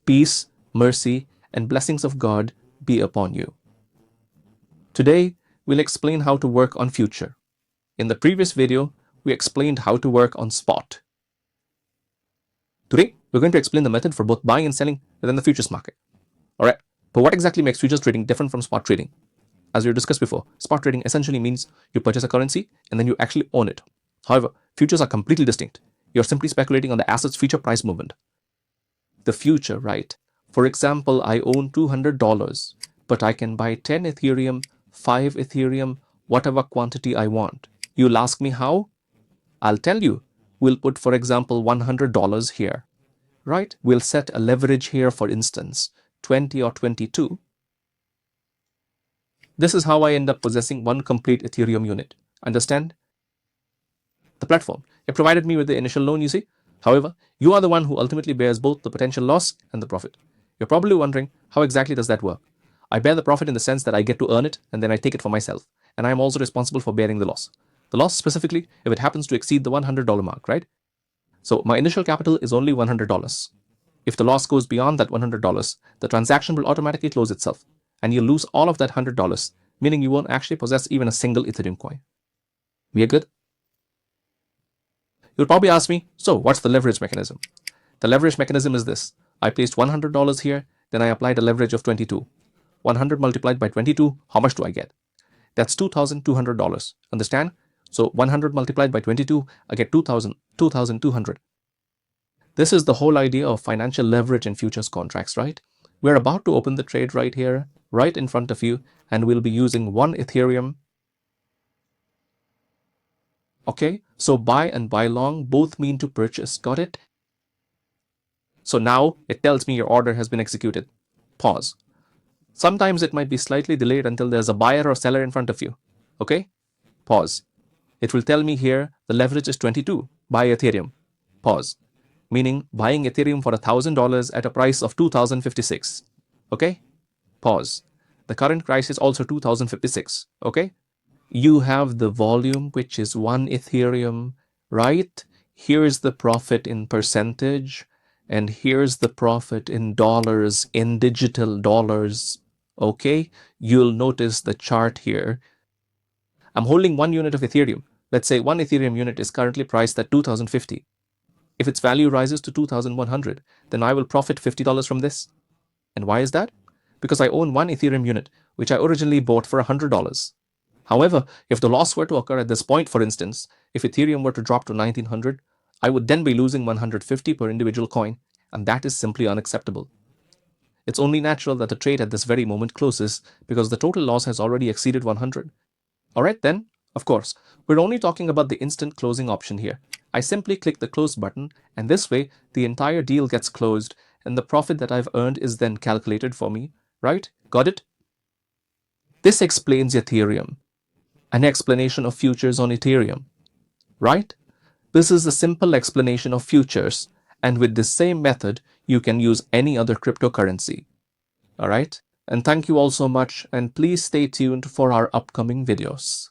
Peace, mercy, and blessings of God be upon you. Today, we'll explain how to work on future. In the previous video, we explained how to work on spot. Today, we're going to explain the method for both buying and selling within the futures market. Alright, but what exactly makes futures trading different from spot trading? As we discussed before, spot trading essentially means you purchase a currency and then you actually own it. However, futures are completely distinct. You're simply speculating on the asset's future price movement. The future, right? For example, I own $200, but I can buy 10 Ethereum, 5 Ethereum, whatever quantity I want. You'll ask me how? I'll tell you. We'll put, for example, $100 here, right? We'll set a leverage here, for instance, 20 or 22. This is how I end up possessing one complete Ethereum unit. Understand? The platform, it provided me with the initial loan, you see. However, you are the one who ultimately bears both the potential loss and the profit. You're probably wondering, how exactly does that work? I bear the profit in the sense that I get to earn it and then I take it for myself. And I am also responsible for bearing the loss. The loss specifically if it happens to exceed the $100 mark, right? So my initial capital is only $100. If the loss goes beyond that $100, the transaction will automatically close itself. And you'll lose all of that $100, meaning you won't actually possess even a single Ethereum coin. We are good? You'll probably ask me, so what's the leverage mechanism? The leverage mechanism is this. I placed $100 here, then I applied a leverage of 22. 100 multiplied by 22, how much do I get? That's $2,200. Understand? So 100 multiplied by 22, I get 2,200. This is the whole idea of financial leverage in futures contracts, right? We're about to open the trade right here, right in front of you, and we'll be using 1 Ethereum. Okay, so buy and buy long both mean to purchase. Got it? So now it tells me your order has been executed. Pause. Sometimes it might be slightly delayed until there's a buyer or seller in front of you. Okay? Pause. It will tell me here the leverage is 22. Buy Ethereum. Pause. Meaning buying Ethereum for $1,000 at a price of $2,056. Okay? Pause. The current price is also $2,056. Okay? You have the volume, which is 1 Ethereum, right? Here's the profit in percentage, and here's the profit in dollars, in digital dollars. Okay? You'll notice the chart here. I'm holding 1 unit of Ethereum. Let's say 1 Ethereum unit is currently priced at $2,050. If its value rises to $2,100, then I will profit $50 from this. And why is that? Because I own 1 Ethereum unit, which I originally bought for $100. However, if the loss were to occur at this point, for instance, if Ethereum were to drop to 1900, I would then be losing 150 per individual coin, and that is simply unacceptable. It's only natural that the trade at this very moment closes because the total loss has already exceeded 100. Alright then, of course, we're only talking about the instant closing option here. I simply click the close button, and this way the entire deal gets closed and the profit that I've earned is then calculated for me, right? Got it? This explains Ethereum. An explanation of futures on Ethereum, right? This is a simple explanation of futures, and with this same method, you can use any other cryptocurrency. Alright? And thank you all so much, and please stay tuned for our upcoming videos.